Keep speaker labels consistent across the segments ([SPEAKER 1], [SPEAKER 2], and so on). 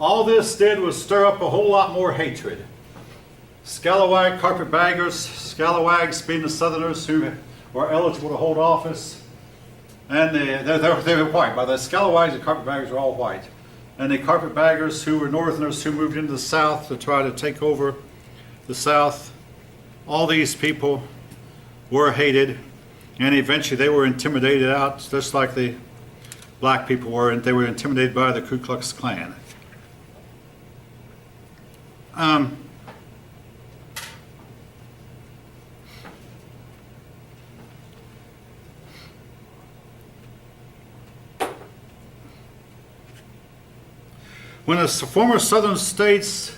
[SPEAKER 1] All this did was stir up a whole lot more hatred. Scalawag carpetbaggers, scalawags being the Southerners who were eligible to hold office, and they were white. By the scalawags and carpetbaggers were all white. And the carpetbaggers who were Northerners who moved into the South to try to take over the South, all these people were hated, and eventually they were intimidated out, just like the black people were, and they were intimidated by the Ku Klux Klan. When the former Southern states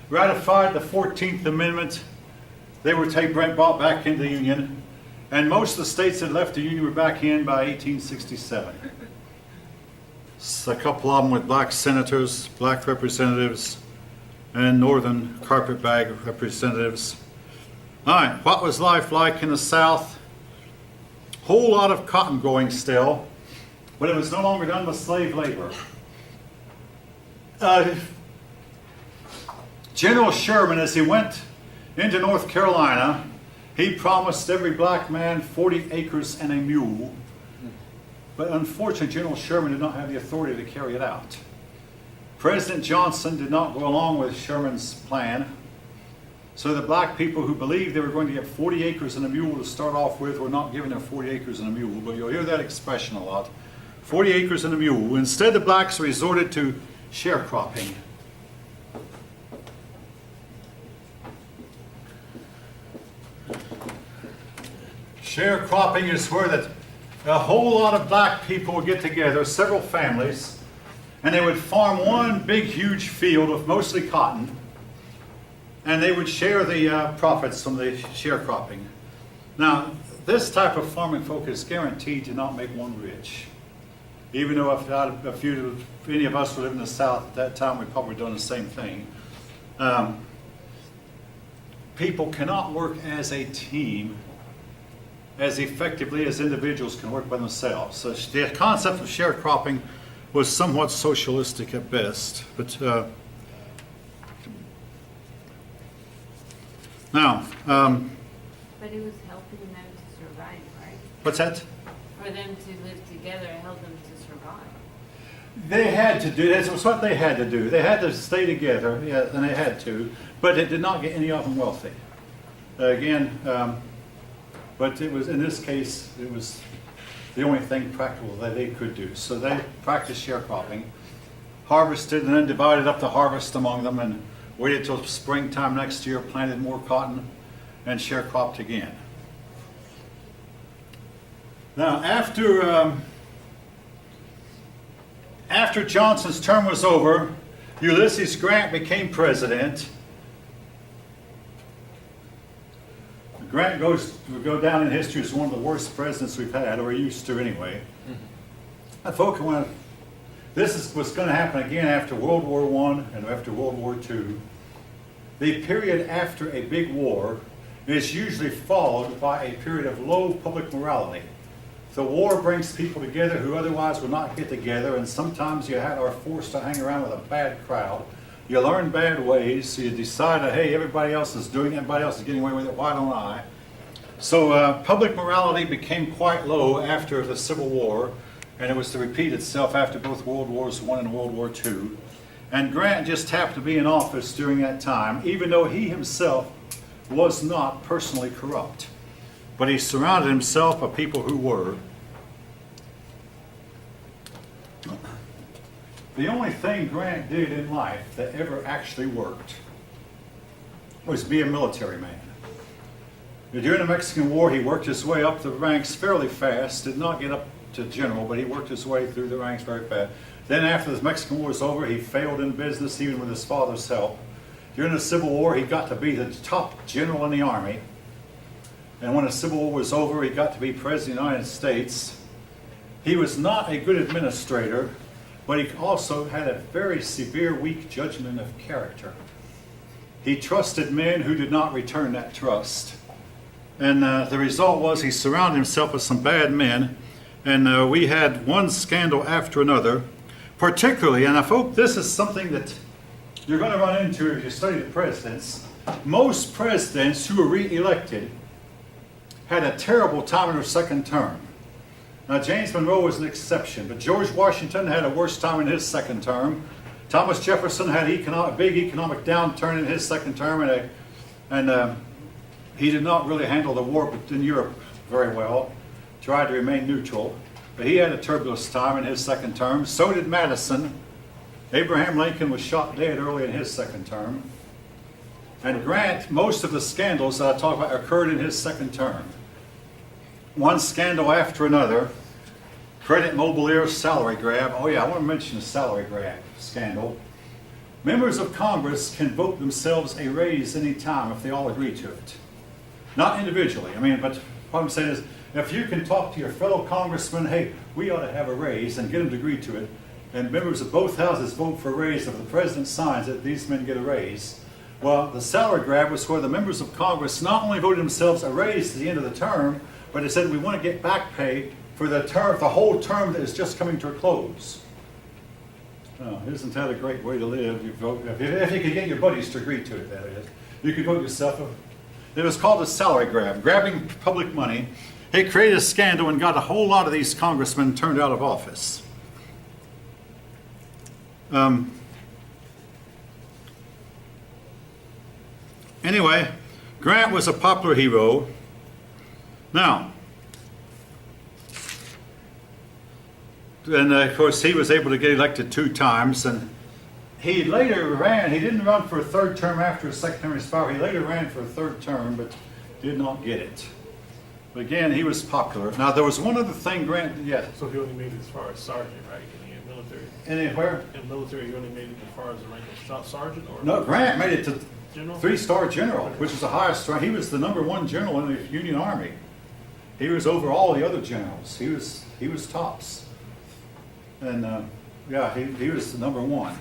[SPEAKER 1] ratified the 14th Amendment, they were brought back into the Union, and most of the states that left the Union were back in by 1867. A couple of them with black senators, black representatives, and northern carpetbag representatives. All right, what was life like in the South? Whole lot of cotton growing still, but it was no longer done with slave labor. General Sherman, as he went into North Carolina, he promised every black man 40 acres and a mule. But unfortunately, General Sherman did not have the authority to carry it out. President Johnson did not go along with Sherman's plan. So the black people who believed they were going to get 40 acres and a mule to start off with were not given their 40 acres and a mule. But you'll hear that expression a lot. 40 acres and a mule. Instead, the blacks resorted to sharecropping. Sharecropping is where a whole lot of black people would get together, several families, and they would farm one big, huge field of mostly cotton, and they would share the profits from the sharecropping. Now, this type of farming folk is guaranteed to not make one rich. Even though if any of us were living in the South at that time, we'd probably done the same thing. People cannot work as a team as effectively as individuals can work by themselves. So the concept of sharecropping was somewhat socialistic at best. But now,
[SPEAKER 2] but it was helping them to survive, right?
[SPEAKER 1] What's that?
[SPEAKER 2] For them to live together, it helped them to survive.
[SPEAKER 1] They had to do that. It's what they had to do. They had to stay together, yeah, and they had to. But it did not get any of them wealthy. But it was, in this case, it was the only thing practical that they could do. So they practiced sharecropping, harvested, and then divided up the harvest among them, and waited till springtime next year, planted more cotton, and sharecropped again. Now, after Johnson's term was over, Ulysses Grant became president. Grant will go down in history as one of the worst presidents we've had, or used to anyway. I thought this was going to happen again after World War I and after World War II. The period after a big war is usually followed by a period of low public morality. The war brings people together who otherwise would not get together, and sometimes you are forced to hang around with a bad crowd. You learn bad ways, so you decide that, hey, everybody else is doing it, everybody else is getting away with it, why don't I? So public morality became quite low after the Civil War, and it was to repeat itself after both World Wars I and World War II. And Grant just happened to be in office during that time, even though he himself was not personally corrupt. But he surrounded himself with people who were. The only thing Grant did in life that ever actually worked was be a military man. During the Mexican War, he worked his way up the ranks fairly fast, did not get up to general, but he worked his way through the ranks very fast. Then after the Mexican War was over, he failed in business, even with his father's help. During the Civil War, he got to be the top general in the Army. And when the Civil War was over, he got to be President of the United States. He was not a good administrator, but he also had a very severe, weak judgment of character. He trusted men who did not return that trust. And the result was he surrounded himself with some bad men, and we had one scandal after another. Particularly, and I hope this is something that you're going to run into, if you study the presidents, most presidents who were re-elected had a terrible time in their second term. Now, James Monroe was an exception, but George Washington had a worse time in his second term. Thomas Jefferson had a big economic downturn in his second term, and he did not really handle the war in Europe very well, tried to remain neutral. But he had a turbulent time in his second term. So did Madison. Abraham Lincoln was shot dead early in his second term. And Grant, most of the scandals that I talk about occurred in his second term. One scandal after another. Credit Mobilier salary grab. Oh yeah, I want to mention the salary grab scandal. Members of Congress can vote themselves a raise any time if they all agree to it. Not individually. I mean, but what I'm saying is, if you can talk to your fellow congressman, hey, we ought to have a raise, and get them to agree to it, and members of both houses vote for a raise, if the president signs it, these men get a raise. Well, the salary grab was where the members of Congress not only voted themselves a raise at the end of the term, but they said we want to get back pay for the whole term that is just coming to a close. Oh, isn't that a great way to live? You vote, if you could get your buddies to agree to it, that is. You could vote yourself. It was called a salary grab, grabbing public money. It created a scandal and got a whole lot of these congressmen turned out of office. Anyway, Grant was a popular hero. Now, and of course he was able to get elected 2 times, and he later ran, he didn't run for a 3rd term after his second term expired. He later ran for a 3rd term, but did not get it. But again, he was popular. Now, there was one other thing Grant did. Yeah.
[SPEAKER 3] So he only made it as far as sergeant, right? In the military.
[SPEAKER 1] Anywhere?
[SPEAKER 3] In military, he only made it as far as the rank of sergeant, or
[SPEAKER 1] No, Grant made it to
[SPEAKER 3] general?
[SPEAKER 1] 3-star general, which was the highest rank. He was the #1 general in the Union Army. He was over all the other generals. He was tops. And yeah, he was the #1.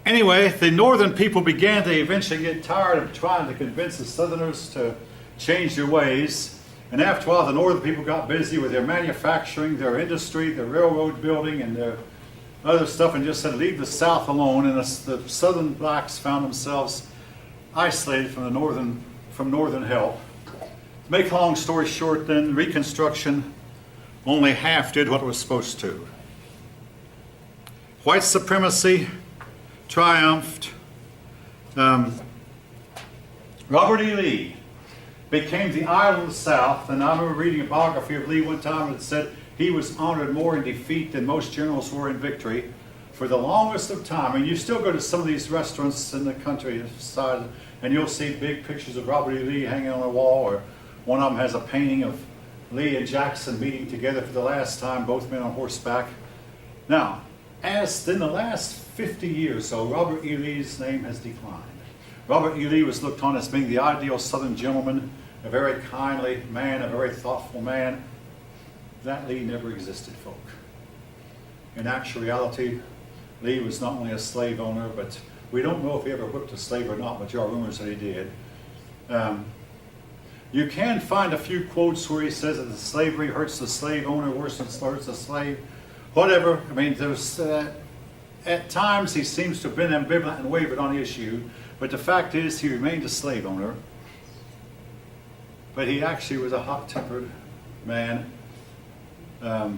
[SPEAKER 1] Anyway, the northern people began to eventually get tired of trying to convince the southerners to change their ways. And after a while, the northern people got busy with their manufacturing, their industry, their railroad building, and their other stuff, and just said, leave the South alone. And the southern blacks found themselves isolated from northern help. To make a long story short, then, Reconstruction only half did what it was supposed to. White supremacy triumphed. Robert E. Lee became the idol of the South, and I remember reading a biography of Lee one time that said he was honored more in defeat than most generals were in victory for the longest of time. And you still go to some of these restaurants in the countryside, and you'll see big pictures of Robert E. Lee hanging on a wall, or one of them has a painting of Lee and Jackson meeting together for the last time, both men on horseback. Now, as in the last 50 years, so Robert E. Lee's name has declined. Robert E. Lee was looked on as being the ideal Southern gentleman, a very kindly man, a very thoughtful man. That Lee never existed, folk. In actual reality, Lee was not only a slave owner, but we don't know if he ever whipped a slave or not, but there are rumors that he did. You can find a few quotes where he says that the slavery hurts the slave owner worse than it hurts the slave. Whatever. I mean, there's at times he seems to have been ambivalent and wavered on the issue, but the fact is he remained a slave owner. But he actually was a hot-tempered man. But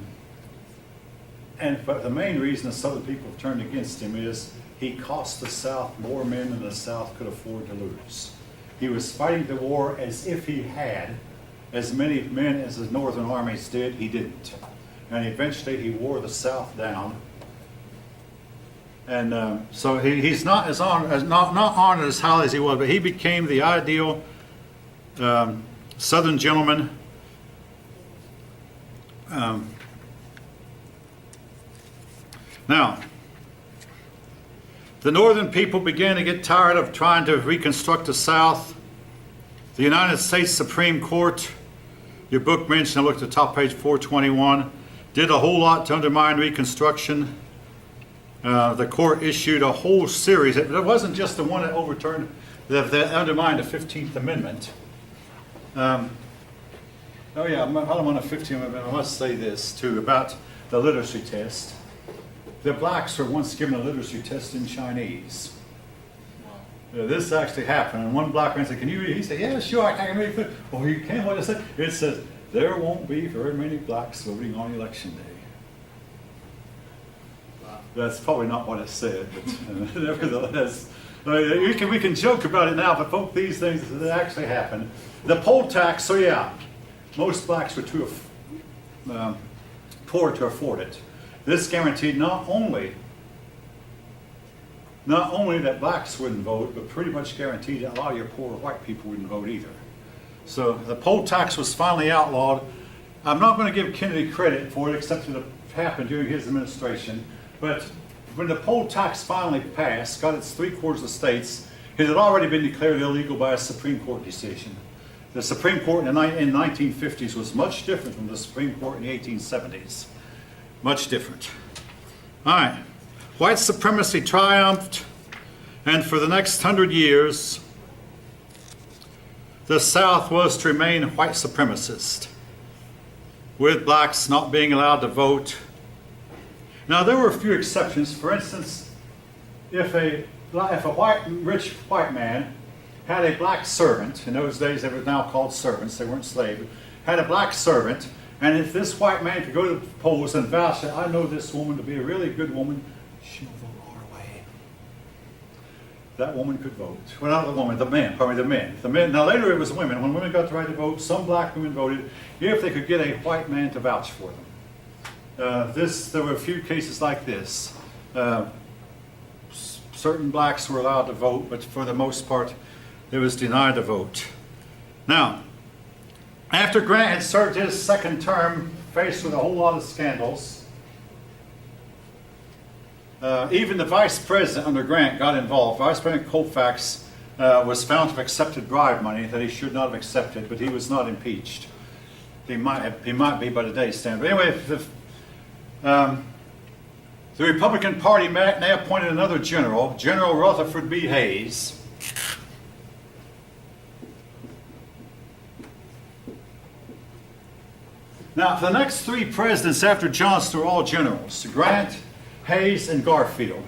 [SPEAKER 1] the main reason the Southern people have turned against him is he cost the South more men than the South could afford to lose. He was fighting the war as if he had as many men as the Northern armies did. He didn't. And eventually he wore the South down. And so he's not as honored, not honored as highly as he was, but he became the ideal Southern gentleman. Now, the Northern people began to get tired of trying to reconstruct the South. The United States Supreme Court, your book mentioned, I looked at the top page 421, did a whole lot to undermine Reconstruction. The court issued a whole series. It wasn't just the one that overturned, that undermined the 15th Amendment. Oh yeah, while I'm on a 15-minute, I must say this too about the literacy test. The blacks were once given a literacy test in Chinese. This actually happened, and one black man said, "Can you read?" He said, "Yeah, sure, I can read it." "Oh, you can?" What it said? It says, "There won't be very many blacks voting on election day." That's probably not what it said, but nevertheless, we can joke about it now, but folks, these things that actually happen. The poll tax, so yeah, most blacks were too poor to afford it. This guaranteed not only that blacks wouldn't vote, but pretty much guaranteed that a lot of your poor white people wouldn't vote either. So the poll tax was finally outlawed. I'm not going to give Kennedy credit for it, except that it happened during his administration. But when the poll tax finally passed, got its 3/4 of the states, it had already been declared illegal by a Supreme Court decision. The Supreme Court in the 1950s was much different from the Supreme Court in the 1870s. Much different. All right. White supremacy triumphed, and for the next 100 years, the South was to remain white supremacist, with blacks not being allowed to vote. Now, there were a few exceptions. For instance, if a rich white man had a black servant, in those days they were now called servants, they weren't slaves, had a black servant, and if this white man could go to the polls and vouch that I know this woman to be a really good woman, she'll vote our way, that woman could vote. Well, not the woman, the men, pardon me, the men. The men. Now later it was women. When women got the right to vote, some black women voted if they could get a white man to vouch for them. There were a few cases like this. Certain blacks were allowed to vote, but for the most part, it was denied the vote. Now, after Grant had served his second term, faced with a whole lot of scandals, even the vice president under Grant got involved. Vice President Colfax was found to have accepted bribe money that he should not have accepted, but he was not impeached. He might be by today's standard. But anyway, the Republican Party now appointed another general, General Rutherford B. Hayes. Now, for the next 3 presidents after Johnson were all generals: Grant, Hayes, and Garfield.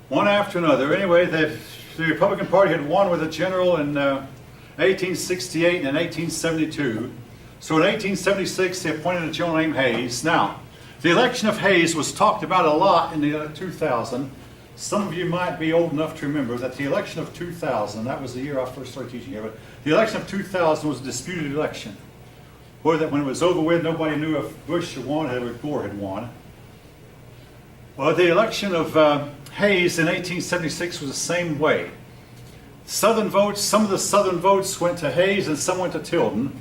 [SPEAKER 1] One after another. Anyway, the Republican Party had won with a general in 1868 and 1872. So in 1876, they appointed a general named Hayes. Now, the election of Hayes was talked about a lot in the year 2000. Some of you might be old enough to remember that the election of 2000, that was the year I first started teaching here, but the election of 2000 was a disputed election. When it was over with, nobody knew if Bush had won or if Gore had won. Well, the election of Hayes in 1876 was the same way. Southern votes, some of the Southern votes went to Hayes and some went to Tilden.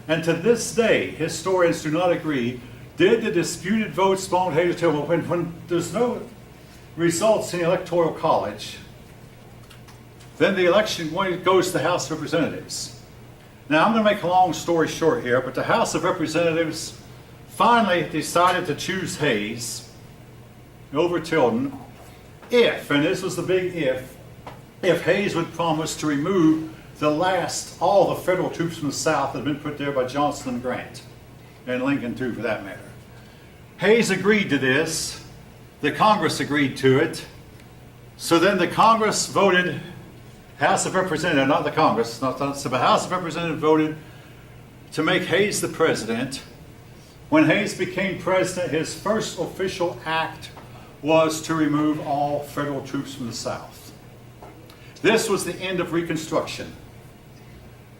[SPEAKER 1] And to this day, historians do not agree, did the disputed votes belong to Hayes or Tilden? When there's no results in the Electoral College, then the election goes to the House of Representatives. Now, I'm going to make a long story short here, but the House of Representatives finally decided to choose Hayes over Tilden if, and this was the big if Hayes would promise to remove all the federal troops from the South that had been put there by Johnson and Grant, and Lincoln too, for that matter. Hayes agreed to this. The Congress agreed to it. So then the Congress voted, House of Representatives, not the Congress, but the House of Representatives voted to make Hayes the president. When Hayes became president, his first official act was to remove all federal troops from the South. This was the end of Reconstruction.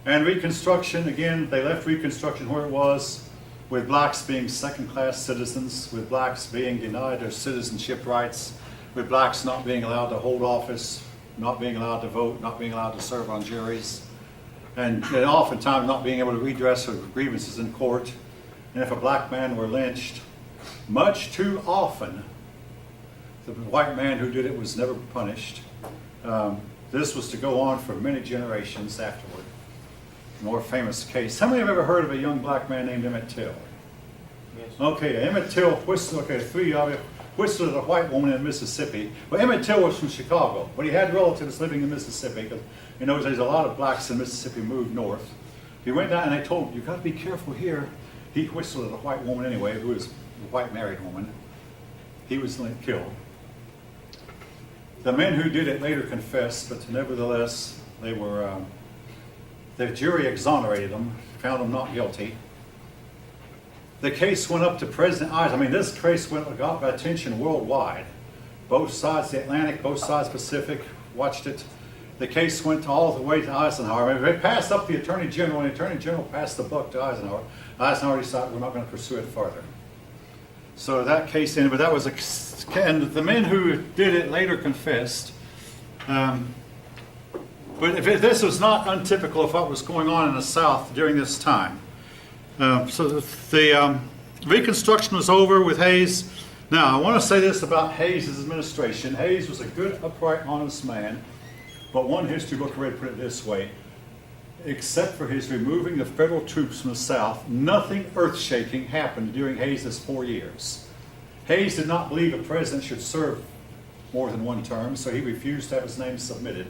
[SPEAKER 1] And Reconstruction, again, they left Reconstruction where it was, with blacks being second-class citizens, with blacks being denied their citizenship rights, with blacks not being allowed to hold office, not being allowed to vote, not being allowed to serve on juries, and oftentimes not being able to redress their grievances in court. And if a black man were lynched, much too often, the white man who did it was never punished. This was to go on for many generations afterward. A more famous case. How many have ever heard of a young black man named Emmett Till?
[SPEAKER 3] Yes.
[SPEAKER 1] Okay, Emmett Till whistled, 3 of you, whistled at a white woman in Mississippi. Well, Emmett Till was from Chicago, but he had relatives living in Mississippi, because in those days a lot of blacks in Mississippi moved north. He went down and they told him, "You got to be careful here." He whistled at a white woman anyway, who was a white married woman. He was killed. The men who did it later confessed, but nevertheless, the jury exonerated them, found them not guilty. The case went up to President Eisenhower. I mean, this case got attention worldwide. Both sides, the Atlantic, both sides Pacific, watched it. The case went all the way to Eisenhower. I mean, they passed up the Attorney General, and the Attorney General passed the buck to Eisenhower. Eisenhower decided we're not going to pursue it further. So that case ended, but that was and the men who did it later confessed. But if this was not untypical of what was going on in the South during this time. So the Reconstruction was over with Hayes. Now, I want to say this about Hayes' administration. Hayes was a good, upright, honest man, but one history book read put it this way: except for his removing the federal troops from the South, nothing earth-shaking happened during Hayes' 4 years. Hayes did not believe a president should serve more than one term, so he refused to have his name submitted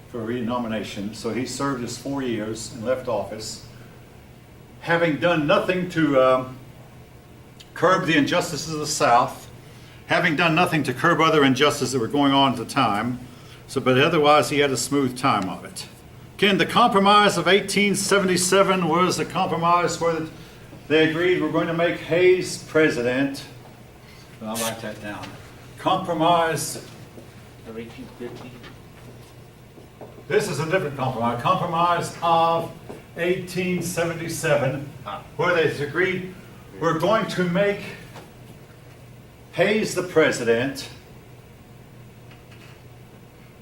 [SPEAKER 1] for renomination. So he served his 4 years and left office, having done nothing to curb the injustices of the South, having done nothing to curb other injustices that were going on at the time. But otherwise, he had a smooth time of it. Again, the Compromise of 1877 was a compromise where they agreed we're going to make Hayes president. I'll write that down. Compromise.
[SPEAKER 4] Of 1850.
[SPEAKER 1] This is a different compromise. Compromise of 1877, where they agreed we're going to make Hayes the president,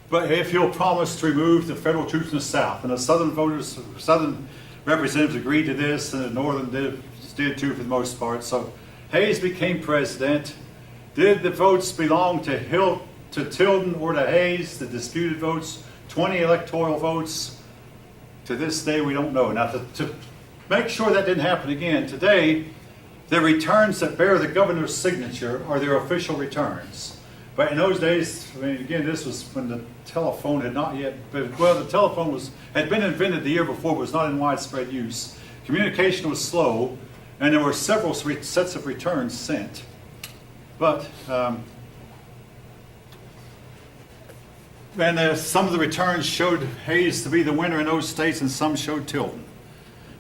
[SPEAKER 1] but if you'll promise to remove the federal troops in the South. And the Southern representatives agreed to this, and the Northern did too for the most part. So Hayes became president. Did the votes belong to Tilden or to Hayes? The disputed votes, 20 electoral votes. To this day, we don't know. Now, to make sure that didn't happen again, today, the returns that bear the governor's signature are their official returns. But in those days, I mean, again, this was when the telephone had not yet, well, the telephone had been invented the year before, but was not in widespread use. Communication was slow, and there were several sets of returns sent. But, and some of the returns showed Hayes to be the winner in those states, and some showed Tilden.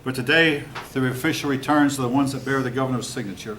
[SPEAKER 1] But today, the official returns are the ones that bear the governor's signature.